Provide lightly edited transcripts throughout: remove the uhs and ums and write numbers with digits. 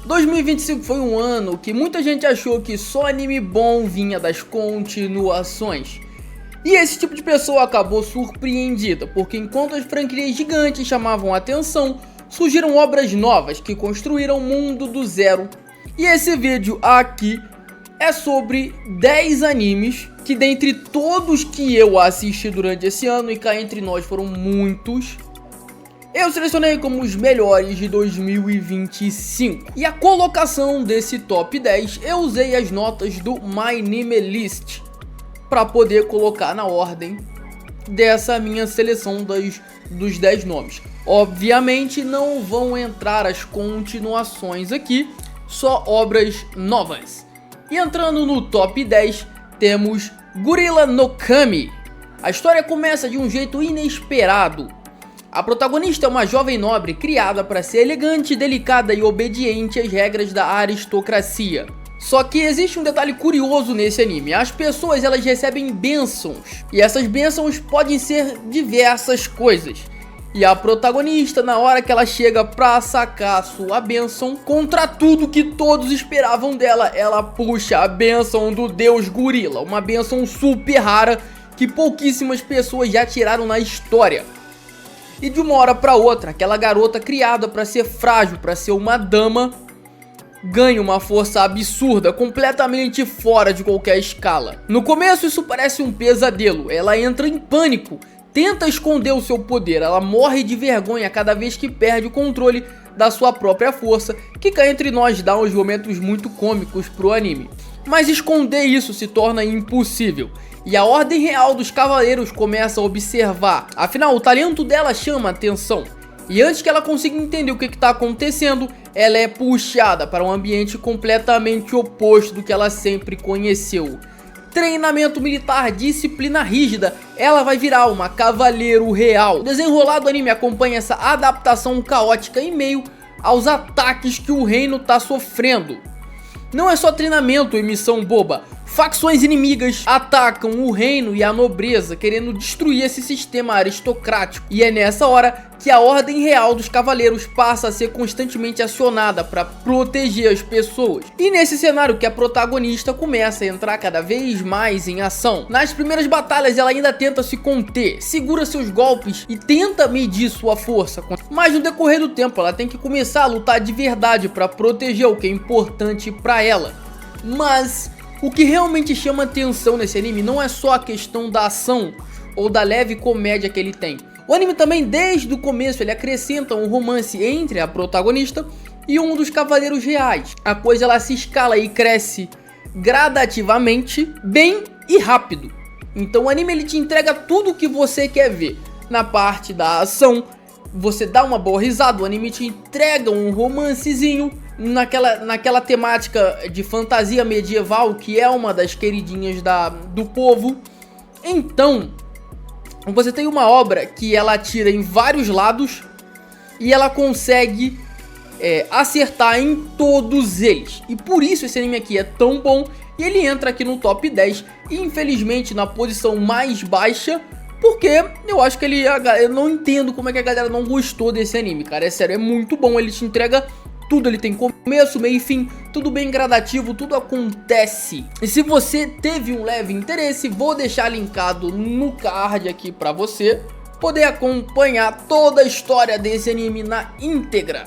2025 foi um ano que muita gente achou que só anime bom vinha das continuações. E esse tipo de pessoa acabou surpreendida, porque enquanto as franquias gigantes chamavam a atenção, surgiram obras novas que construíram o mundo do zero. E esse vídeo aqui é sobre 10 animes que, dentre todos que eu assisti durante esse ano, e cá entre nós foram muitos, eu selecionei como os melhores de 2025. E a colocação desse top 10, eu usei as notas do My Anime List para poder colocar na ordem dessa minha seleção dos 10 nomes. Obviamente não vão entrar as continuações aqui, só obras novas. E entrando no top 10, temos Gurren no Kami. A história começa de um jeito inesperado. A protagonista é uma jovem nobre criada para ser elegante, delicada e obediente às regras da aristocracia. Só que existe um detalhe curioso nesse anime: as pessoas elas recebem bênçãos, e essas bênçãos podem ser diversas coisas. E a protagonista, na hora que ela chega pra sacar sua bênção, contra tudo que todos esperavam dela, ela puxa a bênção do deus gorila, uma bênção super rara que pouquíssimas pessoas já tiraram na história. E de uma hora pra outra, aquela garota criada pra ser frágil, pra ser uma dama, ganha uma força absurda, completamente fora de qualquer escala. No começo isso parece um pesadelo, ela entra em pânico, tenta esconder o seu poder, ela morre de vergonha cada vez que perde o controle da sua própria força, que cá entre nós dá uns momentos muito cômicos pro anime. Mas esconder isso se torna impossível, e a Ordem Real dos Cavaleiros começa a observar, afinal o talento dela chama a atenção. E antes que ela consiga entender o que está acontecendo, ela é puxada para um ambiente completamente oposto do que ela sempre conheceu. Treinamento militar, disciplina rígida, ela vai virar uma cavaleiro real. O desenrolar do anime acompanha essa adaptação caótica em meio aos ataques que o reino está sofrendo. Não é só treinamento e missão boba. Facções inimigas atacam o reino e a nobreza, querendo destruir esse sistema aristocrático. E é nessa hora que a Ordem Real dos Cavaleiros passa a ser constantemente acionada para proteger as pessoas. E nesse cenário que a protagonista começa a entrar cada vez mais em ação. Nas primeiras batalhas ela ainda tenta se conter, segura seus golpes e tenta medir sua força. Mas no decorrer do tempo ela tem que começar a lutar de verdade para proteger o que é importante para ela. Mas o que realmente chama atenção nesse anime não é só a questão da ação ou da leve comédia que ele tem. O anime também, desde o começo, ele acrescenta um romance entre a protagonista e um dos cavaleiros reais. A coisa ela se escala e cresce gradativamente, bem e rápido. Então o anime ele te entrega tudo o que você quer ver. Na parte da ação, você dá uma boa risada, o anime te entrega um romancezinho naquela temática de fantasia medieval, que é uma das queridinhas do povo. Então você tem uma obra que ela atira em vários lados e ela consegue acertar em todos eles. E por isso esse anime aqui é tão bom e ele entra aqui no top 10, e infelizmente na posição mais baixa, porque eu acho que eu não entendo como é que a galera não gostou desse anime, cara. É sério, é muito bom, ele te entrega tudo, ele tem começo, meio e fim, tudo bem gradativo, tudo acontece. E se você teve um leve interesse, vou deixar linkado no card aqui pra você poder acompanhar toda a história desse anime na íntegra.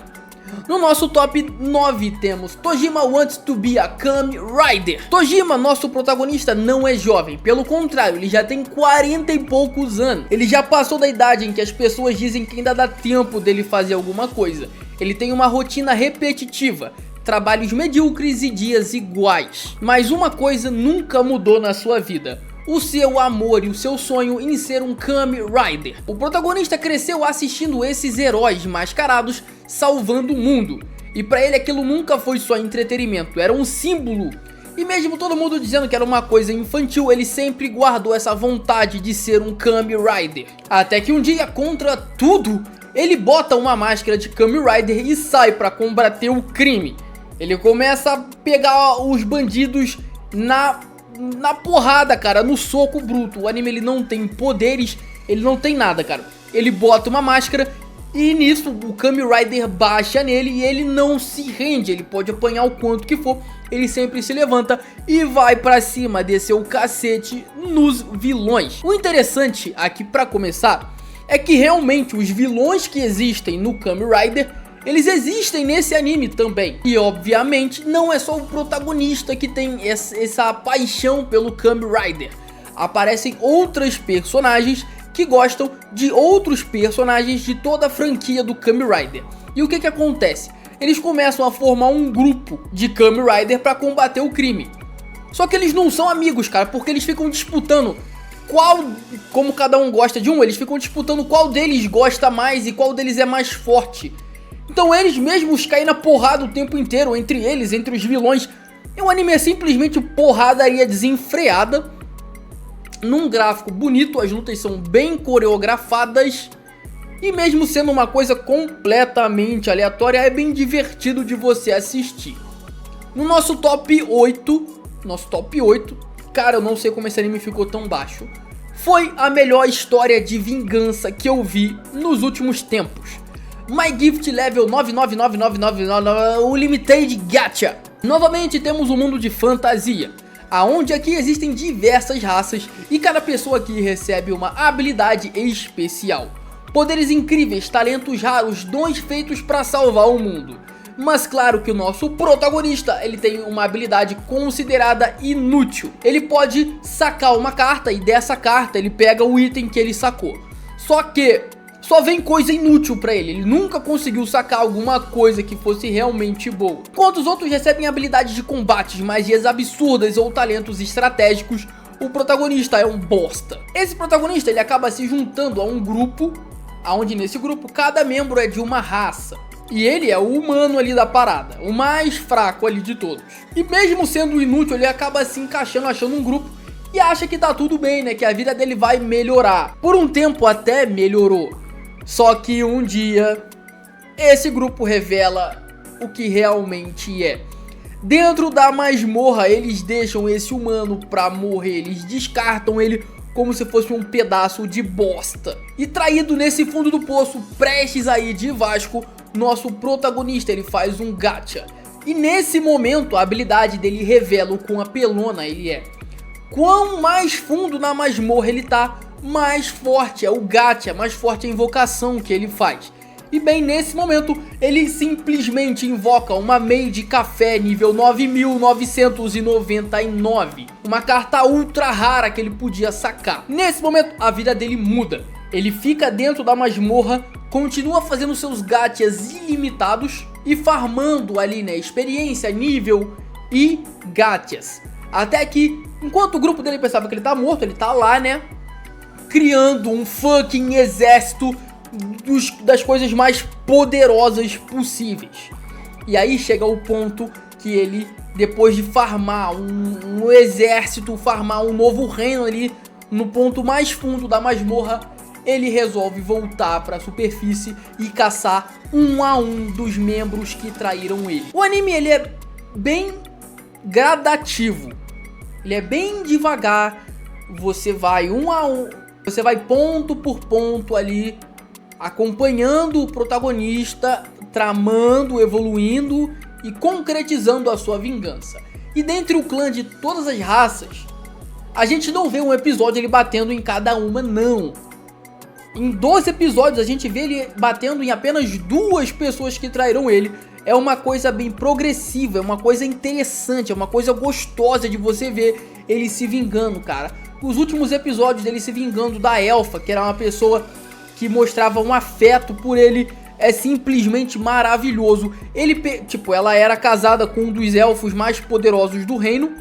No nosso top 9 temos Tojima Wants to be a Kamen Rider. Tojima, nosso protagonista, não é jovem, pelo contrário, ele já tem 40 e poucos anos. Ele já passou da idade em que as pessoas dizem que ainda dá tempo dele fazer alguma coisa. Ele tem uma rotina repetitiva, trabalhos medíocres e dias iguais. Mas uma coisa nunca mudou na sua vida: o seu amor e o seu sonho em ser um Kamen Rider. O protagonista cresceu assistindo esses heróis mascarados salvando o mundo, e pra ele aquilo nunca foi só entretenimento, era um símbolo. E mesmo todo mundo dizendo que era uma coisa infantil, ele sempre guardou essa vontade de ser um Kamen Rider. Até que um dia, contra tudo, ele bota uma máscara de Kamen Rider e sai pra combater o crime. Ele começa a pegar os bandidos na porrada, cara, no soco bruto. O anime ele não tem poderes, ele não tem nada, cara. Ele bota uma máscara E nisso o Kamen Rider baixa nele e ele não se rende, ele pode apanhar o quanto que for, ele sempre se levanta e vai pra cima, descer o cacete nos vilões. O interessante aqui pra começar é que realmente os vilões que existem no Kamen Rider, eles existem nesse anime também. E obviamente não é só o protagonista que tem essa paixão pelo Kamen Rider. Aparecem outras personagens que gostam de outros personagens de toda a franquia do Kamen Rider. E o que que acontece? Eles começam a formar um grupo de Kamen Rider para combater o crime. Só que eles não são amigos, cara, porque eles ficam disputando como cada um gosta de um, eles ficam disputando qual deles gosta mais e qual deles é mais forte. Então eles mesmos caem na porrada o tempo inteiro entre eles, entre os vilões. E o anime é simplesmente porradaria desenfreada. Num gráfico bonito, as lutas são bem coreografadas. E mesmo sendo uma coisa completamente aleatória, é bem divertido de você assistir. No nosso top 8, cara, eu não sei como esse anime ficou tão baixo. Foi a melhor história de vingança que eu vi nos últimos tempos. My Gift Level 999999, o Limited Gacha. Novamente temos um mundo de fantasia, aonde aqui existem diversas raças e cada pessoa aqui recebe uma habilidade especial. Poderes incríveis, talentos raros, dons feitos para salvar o mundo. Mas claro que o nosso protagonista, ele tem uma habilidade considerada inútil. Ele pode sacar uma carta e dessa carta ele pega o item que ele sacou. Só que só vem coisa inútil pra ele nunca conseguiu sacar alguma coisa que fosse realmente boa. Enquanto os outros recebem habilidades de combates, magias absurdas ou talentos estratégicos, o protagonista é um bosta. Esse protagonista ele acaba se juntando a um grupo, onde nesse grupo cada membro é de uma raça. E ele é o humano ali da parada, o mais fraco ali de todos. E mesmo sendo inútil, ele acaba se encaixando, achando um grupo e acha que tá tudo bem, né? Que a vida dele vai melhorar. Por um tempo até melhorou. Só que um dia, esse grupo revela o que realmente é. Dentro da masmorra, eles deixam esse humano pra morrer. Eles descartam ele como se fosse um pedaço de bosta. E traído nesse fundo do poço, prestes a ir de Vasco, nosso protagonista ele faz um gacha. E nesse momento a habilidade dele revela o quão apelona ele é. Quão mais fundo na masmorra ele tá, mais forte é o gacha, mais forte é a invocação que ele faz. E bem, nesse momento ele simplesmente invoca uma Made Café nível 9999, uma carta ultra rara que ele podia sacar. Nesse momento a vida dele muda, ele fica dentro da masmorra, continua fazendo seus gachas ilimitados e farmando ali, né, experiência, nível e gachas. Até que, enquanto o grupo dele pensava que ele tá morto, ele tá lá, né, criando um fucking exército das coisas mais poderosas possíveis. E aí chega o ponto que ele, depois de farmar um exército, farmar um novo reino ali no ponto mais fundo da masmorra, ele resolve voltar para a superfície e caçar um a um dos membros que traíram ele. O anime ele é bem gradativo, ele é bem devagar, você vai um a um, você vai ponto por ponto ali, acompanhando o protagonista, tramando, evoluindo e concretizando a sua vingança. E dentre o clã de todas as raças, a gente não vê um episódio ele batendo em cada uma, não. Em 12 episódios a gente vê ele batendo em apenas 2 pessoas que traíram ele. É uma coisa bem progressiva, é uma coisa interessante, é uma coisa gostosa de você ver ele se vingando, cara. Os últimos episódios dele se vingando da Elfa, que era uma pessoa que mostrava um afeto por ele, é simplesmente maravilhoso. Ela era casada com um dos elfos mais poderosos do reino.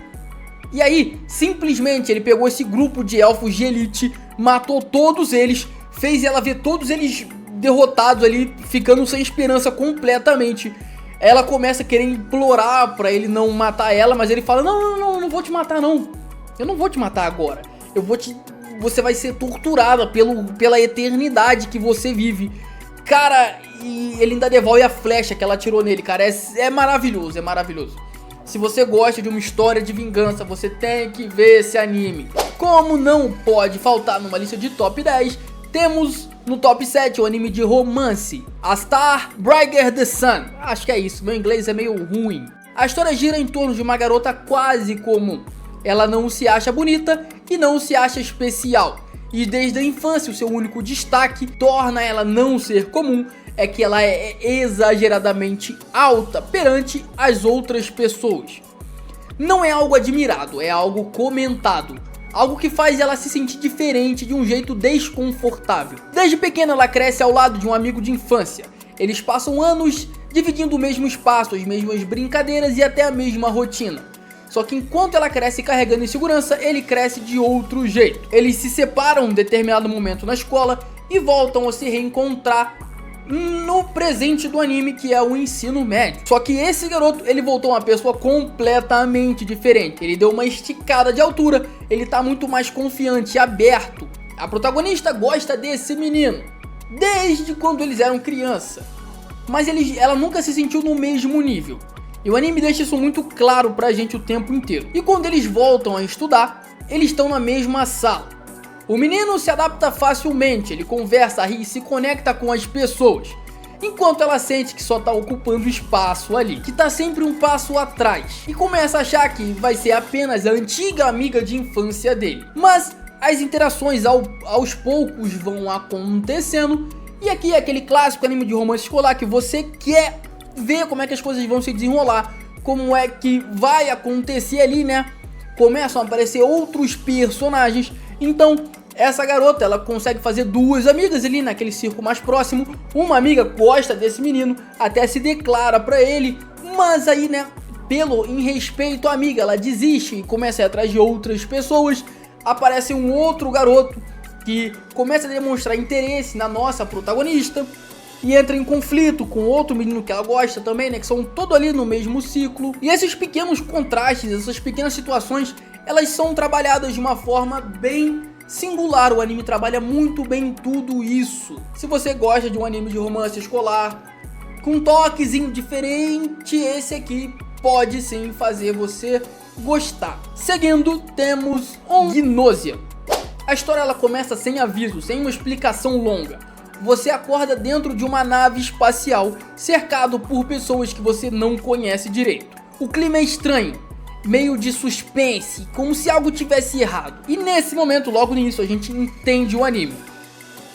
E aí, simplesmente, ele pegou esse grupo de elfos de elite, matou todos eles, fez ela ver todos eles derrotados ali, ficando sem esperança completamente. Ela começa a querer implorar pra ele não matar ela, mas ele fala, não vou te matar não. Eu não vou te matar agora. Você vai ser torturada pela eternidade que você vive. Cara, e ele ainda devolve a flecha que ela tirou nele, cara. É maravilhoso, é maravilhoso. Se você gosta de uma história de vingança, você tem que ver esse anime. Como não pode faltar numa lista de top 10, temos No top 7, o anime de romance, A Star Brighter the Sun. Acho que é isso, meu inglês é meio ruim. A história gira em torno de uma garota quase comum. Ela não se acha bonita e não se acha especial. E desde a infância, o seu único destaque torna ela não ser comum é que ela é exageradamente alta perante as outras pessoas. Não é algo admirado, é algo comentado. Algo que faz ela se sentir diferente de um jeito desconfortável. Desde pequena ela cresce ao lado de um amigo de infância. Eles passam anos dividindo o mesmo espaço, as mesmas brincadeiras e até a mesma rotina. Só que enquanto ela cresce carregando insegurança, ele cresce de outro jeito. Eles se separam em um determinado momento na escola e voltam a se reencontrar no presente do anime, que é o ensino médio. Só que esse garoto, ele voltou uma pessoa completamente diferente. Ele deu uma esticada de altura, ele tá muito mais confiante e aberto. A protagonista gosta desse menino desde quando eles eram criança, mas ela nunca se sentiu no mesmo nível. E o anime deixa isso muito claro pra gente o tempo inteiro. E quando eles voltam a estudar, eles estão na mesma sala. O menino se adapta facilmente, ele conversa, ri e se conecta com as pessoas. Enquanto ela sente que só tá ocupando espaço ali, que tá sempre um passo atrás. E começa a achar que vai ser apenas a antiga amiga de infância dele. Mas as interações aos poucos vão acontecendo. E aqui é aquele clássico anime de romance escolar que você quer ver como é que as coisas vão se desenrolar, como é que vai acontecer ali, né? Começam a aparecer outros personagens. Então essa garota, ela consegue fazer duas amigas ali naquele círculo mais próximo. Uma amiga gosta desse menino, até se declara pra ele, mas aí, né, em respeito à amiga, ela desiste e começa a ir atrás de outras pessoas. Aparece um outro garoto que começa a demonstrar interesse na nossa protagonista e entra em conflito com outro menino que ela gosta também, né, que são todos ali no mesmo ciclo. E esses pequenos contrastes, essas pequenas situações, elas são trabalhadas de uma forma bem singular. O anime trabalha muito bem tudo isso. Se você gosta de um anime de romance escolar com um toquezinho diferente, esse aqui pode sim fazer você gostar. Seguindo, temos Gnosia. A história ela começa sem aviso, sem uma explicação longa. Você acorda dentro de uma nave espacial, cercado por pessoas que você não conhece direito. O clima é estranho, meio de suspense, como se algo tivesse errado. E nesse momento, logo no início, a gente entende o anime.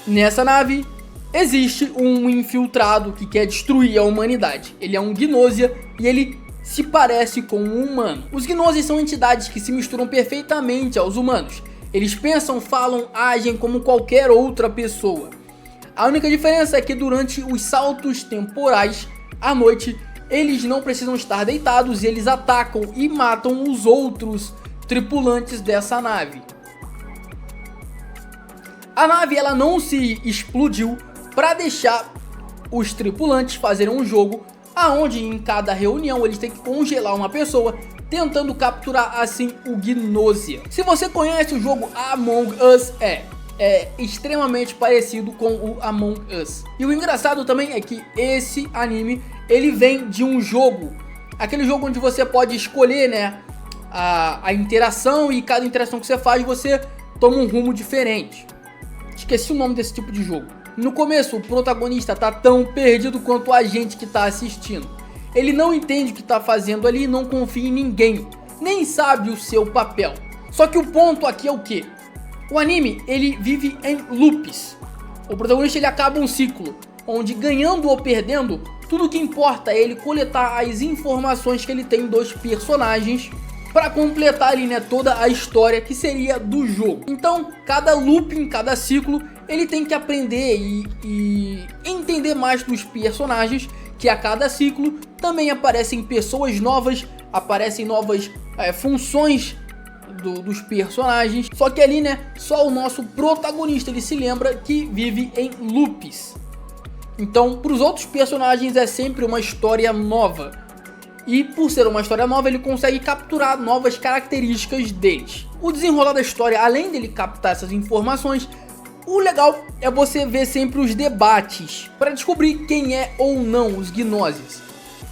Nessa nave, existe um infiltrado que quer destruir a humanidade. Ele é um Gnosia e ele se parece com um humano. Os Gnosias são entidades que se misturam perfeitamente aos humanos. Eles pensam, falam, agem como qualquer outra pessoa. A única diferença é que durante os saltos temporais, à noite, eles não precisam estar deitados e eles atacam e matam os outros tripulantes dessa nave. A nave ela não se explodiu para deixar os tripulantes fazerem um jogo aonde em cada reunião eles têm que congelar uma pessoa, tentando capturar assim o Gnosia. Se você conhece o jogo Among Us, é extremamente parecido com o Among Us. E o engraçado também é que esse anime, ele vem de um jogo, aquele jogo onde você pode escolher, né, a interação, e cada interação que você faz, você toma um rumo diferente. Esqueci o nome desse tipo de jogo. No começo, o protagonista tá tão perdido quanto a gente que tá assistindo. Ele não entende o que tá fazendo ali, não confia em ninguém, nem sabe o seu papel. Só que o ponto aqui é o quê? O anime, ele vive em loops. O protagonista, ele acaba um ciclo, onde ganhando ou perdendo, tudo que importa é ele coletar as informações que ele tem dos personagens para completar ali, né, toda a história que seria do jogo. Então, cada looping, cada ciclo, ele tem que aprender e entender mais dos personagens, que a cada ciclo também aparecem pessoas novas, aparecem novas funções dos personagens. Só que ali, né, só o nosso protagonista ele se lembra que vive em loops. Então, para os outros personagens é sempre uma história nova. E por ser uma história nova, ele consegue capturar novas características deles. O desenrolar da história, além dele captar essas informações, o legal é você ver sempre os debates para descobrir quem é ou não os Gnosias.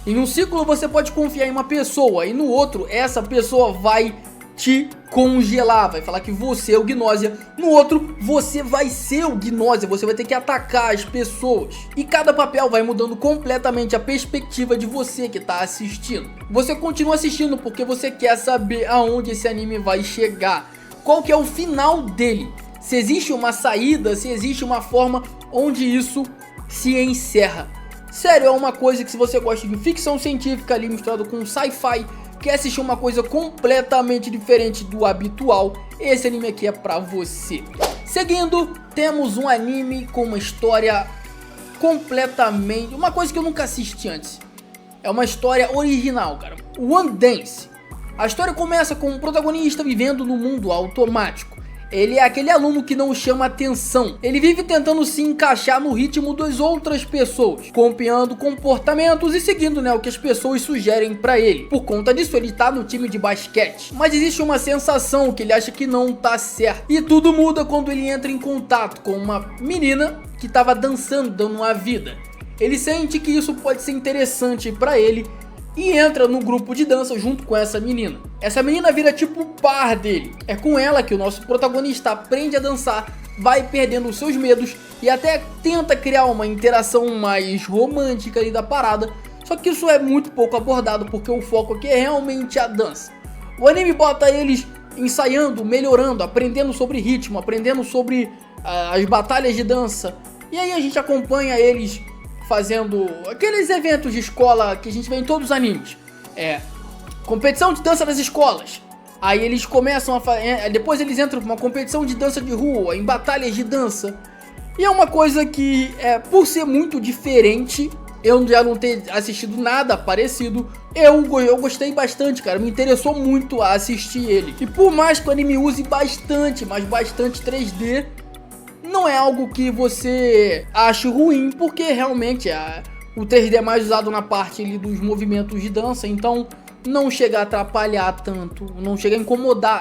Em um ciclo você pode confiar em uma pessoa e no outro essa pessoa vai te congelar, vai falar que você é o Gnosia. No outro, você vai ser o Gnosia, você vai ter que atacar as pessoas. E cada papel vai mudando completamente a perspectiva de você que tá assistindo. Você continua assistindo porque você quer saber aonde esse anime vai chegar. Qual que é o final dele? Se existe uma saída, se existe uma forma onde isso se encerra. Sério, é uma coisa que se você gosta de ficção científica ali misturado com sci-fi, quer assistir uma coisa completamente diferente do habitual, esse anime aqui é pra você. Seguindo, temos um anime com uma história completamente... uma coisa que eu nunca assisti antes. É uma história original, cara. One Dance. A história começa com o protagonista vivendo no mundo automático. Ele é aquele aluno que não chama atenção. Ele vive tentando se encaixar no ritmo das outras pessoas, copiando comportamentos e seguindo, o que as pessoas sugerem pra ele. Por conta disso, ele tá no time de basquete. Mas existe uma sensação que ele acha que não tá certo. E tudo muda quando ele entra em contato com uma menina que tava dançando, dando uma vida. Ele sente que isso pode ser interessante pra ele e entra no grupo de dança junto com essa menina. Essa menina vira tipo o par dele. É com ela que o nosso protagonista aprende a dançar, vai perdendo os seus medos e até tenta criar uma interação mais romântica ali da parada. Só que isso é muito pouco abordado porque o foco aqui é realmente a dança. O anime bota eles ensaiando, melhorando, aprendendo sobre ritmo, aprendendo sobre as batalhas de dança. E aí a gente acompanha eles fazendo aqueles eventos de escola que a gente vê em todos os animes. Competição de dança das escolas. Aí eles começam a fazer... depois eles entram numa competição de dança de rua, em batalhas de dança. E é uma coisa que, por ser muito diferente, eu já não ter assistido nada parecido, eu gostei bastante, cara. Me interessou muito a assistir ele. E por mais que o anime use bastante, mas bastante 3D... não é algo que você ache ruim, porque realmente o 3D é mais usado na parte ali dos movimentos de dança, então não chega a atrapalhar tanto, não chega a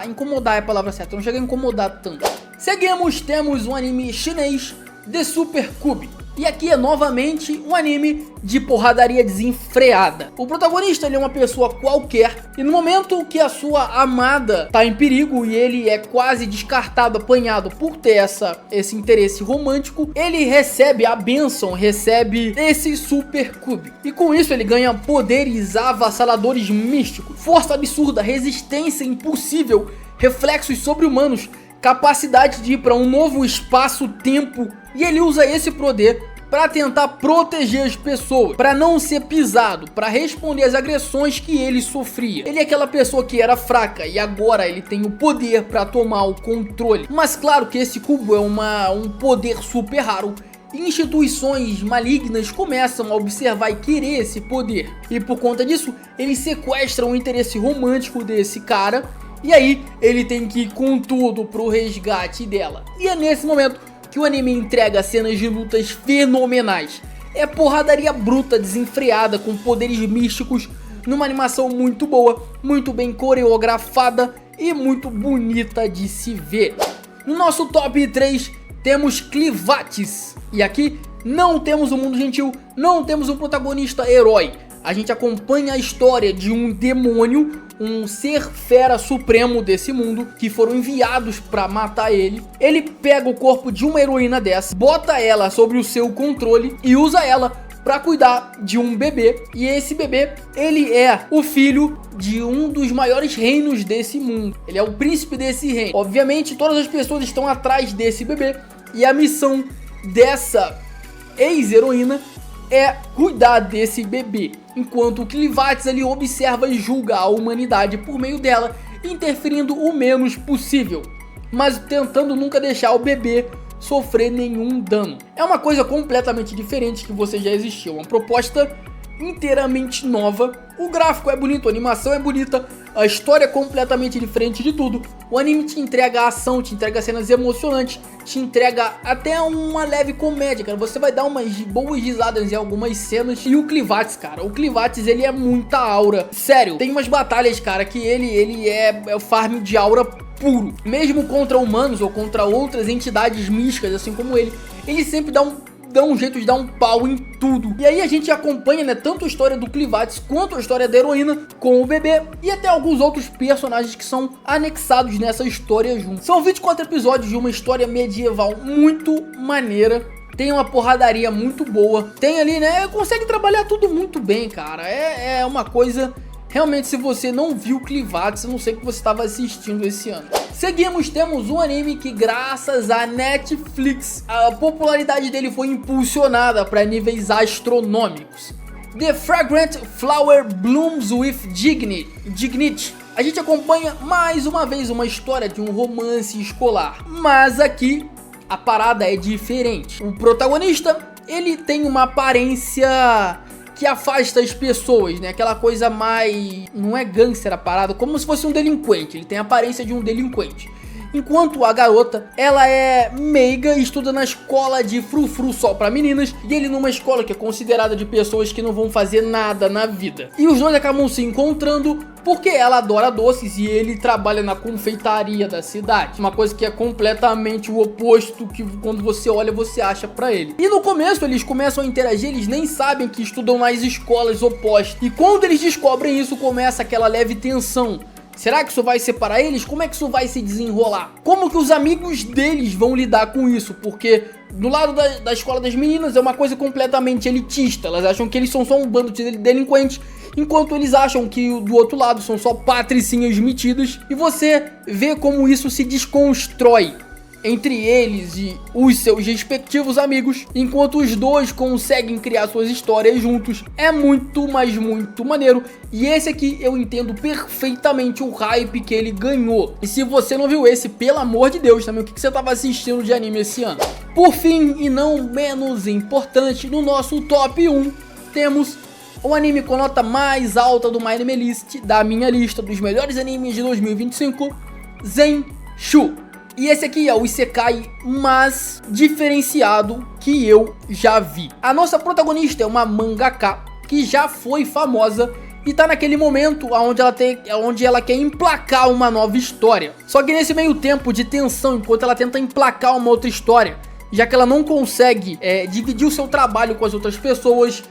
incomodar é a palavra certa, não chega a incomodar tanto. Seguimos, temos um anime chinês, The Super Cube. E aqui é novamente um anime de porradaria desenfreada. O protagonista ele é uma pessoa qualquer e no momento que a sua amada tá em perigo e ele é quase descartado, apanhado por ter esse interesse romântico, ele recebe a bênção, recebe esse Super Cube. E com isso ele ganha poderes avassaladores místicos, força absurda, resistência impossível, reflexos sobre-humanos, capacidade de ir para um novo espaço-tempo, e ele usa esse poder para tentar proteger as pessoas, para não ser pisado, para responder às agressões que ele sofria. Ele é aquela pessoa que era fraca e agora ele tem o poder para tomar o controle. Mas claro que esse cubo é um poder super raro. Instituições malignas começam a observar e querer esse poder. E por conta disso, eles sequestram o interesse romântico desse cara. E aí, ele tem que ir com tudo pro resgate dela. E é nesse momento que o anime entrega cenas de lutas fenomenais. É porradaria bruta, desenfreada, com poderes místicos, numa animação muito boa, muito bem coreografada e muito bonita de se ver. No nosso top 3 temos Clivates. E aqui não temos um mundo gentil, não temos um protagonista herói. A gente acompanha a história de um demônio, um ser fera supremo desse mundo, que foram enviados pra matar ele. Ele pega o corpo de uma heroína dessa, bota ela sobre o seu controle e usa ela pra cuidar de um bebê. E esse bebê, ele é o filho de um dos maiores reinos desse mundo. Ele é o príncipe desse reino. Obviamente, todas as pessoas estão atrás desse bebê e a missão dessa ex-heroína é cuidar desse bebê, enquanto o Clivates ele observa e julga a humanidade por meio dela, interferindo o menos possível, mas tentando nunca deixar o bebê sofrer nenhum dano. É uma coisa completamente diferente que você já existiu, uma proposta inteiramente nova. O gráfico é bonito, a animação é bonita, a história é completamente diferente de tudo. O anime te entrega ação, te entrega cenas emocionantes, te entrega até uma leve comédia, cara. Você vai dar umas boas risadas em algumas cenas. E o Clivates, cara, o Clivates ele é muita aura. Sério, tem umas batalhas, cara, que ele é o farm de aura puro. Mesmo contra humanos ou contra outras entidades místicas, assim como ele sempre dá dão um jeito de dar um pau em tudo. E aí a gente acompanha, né, tanto a história do Clivates quanto a história da heroína com o bebê e até alguns outros personagens que são anexados nessa história junto. São 24 episódios de uma história medieval muito maneira. Tem uma porradaria muito boa. Tem ali, né, consegue trabalhar tudo muito bem, cara. É uma coisa... Realmente, se você não viu Clivates, eu não sei o que você estava assistindo esse ano. Seguimos, temos um anime que, graças à Netflix, a popularidade dele foi impulsionada para níveis astronômicos. The Fragrant Flower Blooms with Dignity. A gente acompanha mais uma vez uma história de um romance escolar, mas aqui a parada é diferente. O protagonista, ele tem uma aparência que afasta as pessoas, né? Aquela coisa mais... não é gangster a parada, como se fosse um delinquente. Ele tem a aparência de um delinquente. Enquanto a garota, ela é meiga e estuda na escola de frufru só pra meninas. E ele numa escola que é considerada de pessoas que não vão fazer nada na vida. E os dois acabam se encontrando porque ela adora doces e ele trabalha na confeitaria da cidade. Uma coisa que é completamente o oposto que quando você olha, você acha pra ele. E no começo eles começam a interagir, eles nem sabem que estudam nas escolas opostas. E quando eles descobrem isso, começa aquela leve tensão. Será que isso vai separar eles? Como é que isso vai se desenrolar? Como que os amigos deles vão lidar com isso? Porque do lado da escola das meninas é uma coisa completamente elitista. Elas acham que eles são só um bando de delinquentes, enquanto eles acham que do outro lado são só patricinhas metidas. E você vê como isso se desconstrói entre eles e os seus respectivos amigos, enquanto os dois conseguem criar suas histórias juntos. É muito, mas muito maneiro. E esse aqui eu entendo perfeitamente o hype que ele ganhou. E se você não viu esse, pelo amor de Deus, também o que você estava assistindo de anime esse ano? Por fim, e não menos importante, no nosso top 1, temos o anime com nota mais alta do My Anime List, da minha lista dos melhores animes de 2025, Zenshu. E esse aqui é o isekai mais diferenciado que eu já vi. A nossa protagonista é uma mangaka que já foi famosa e tá naquele momento onde ela quer emplacar uma nova história. Só que nesse meio tempo de tensão, enquanto ela tenta emplacar uma outra história, já que ela não consegue dividir o seu trabalho com as outras pessoas,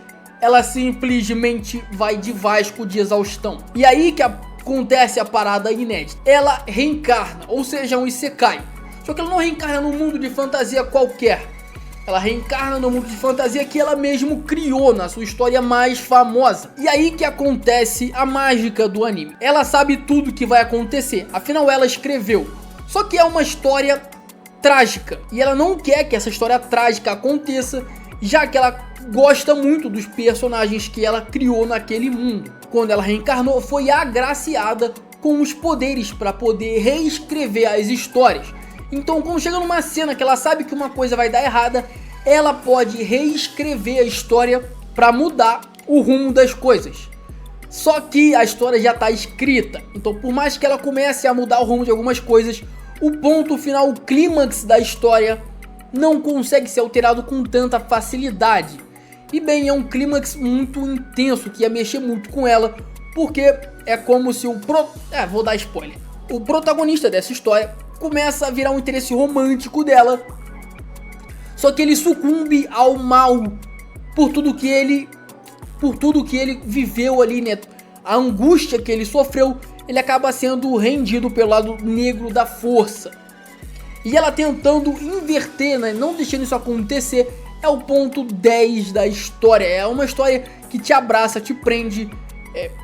ela simplesmente vai de Vasco de exaustão. E aí que acontece a parada inédita. Ela reencarna, ou seja, um isekai. Só que ela não reencarna num mundo de fantasia qualquer. Ela reencarna no mundo de fantasia que ela mesmo criou na sua história mais famosa. E aí que acontece a mágica do anime. Ela sabe tudo que vai acontecer, afinal ela escreveu. Só que é uma história trágica. E ela não quer que essa história trágica aconteça, já que ela gosta muito dos personagens que ela criou naquele mundo. Quando ela reencarnou, foi agraciada com os poderes para poder reescrever as histórias. Então, quando chega numa cena que ela sabe que uma coisa vai dar errada, ela pode reescrever a história para mudar o rumo das coisas. Só que a história já está escrita. Então, por mais que ela comece a mudar o rumo de algumas coisas, o ponto final, o clímax da história, não consegue ser alterado com tanta facilidade. E bem, é um clímax muito intenso que ia mexer muito com ela, porque é como se vou dar spoiler. O protagonista dessa história começa a virar um interesse romântico dela, só que ele sucumbe ao mal por tudo que ele viveu ali, né? A angústia que ele sofreu, ele acaba sendo rendido pelo lado negro da força. E ela tentando inverter, né? Não deixando isso acontecer, é o ponto 10 da história. É uma história que te abraça, te prende.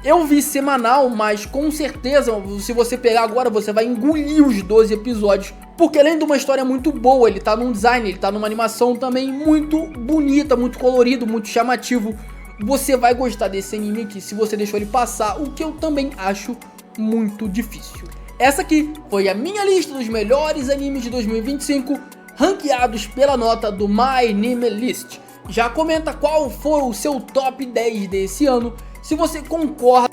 Eu vi semanal, mas com certeza, se você pegar agora, você vai engolir os 12 episódios. Porque além de uma história muito boa, ele tá num design, ele tá numa animação também muito bonita, muito colorido, muito chamativo. Você vai gostar desse anime aqui se você deixou ele passar, o que eu também acho muito difícil. Essa aqui foi a minha lista dos melhores animes de 2025, ranqueados pela nota do My Anime List. Já comenta qual foi o seu top 10 desse ano, se você concorda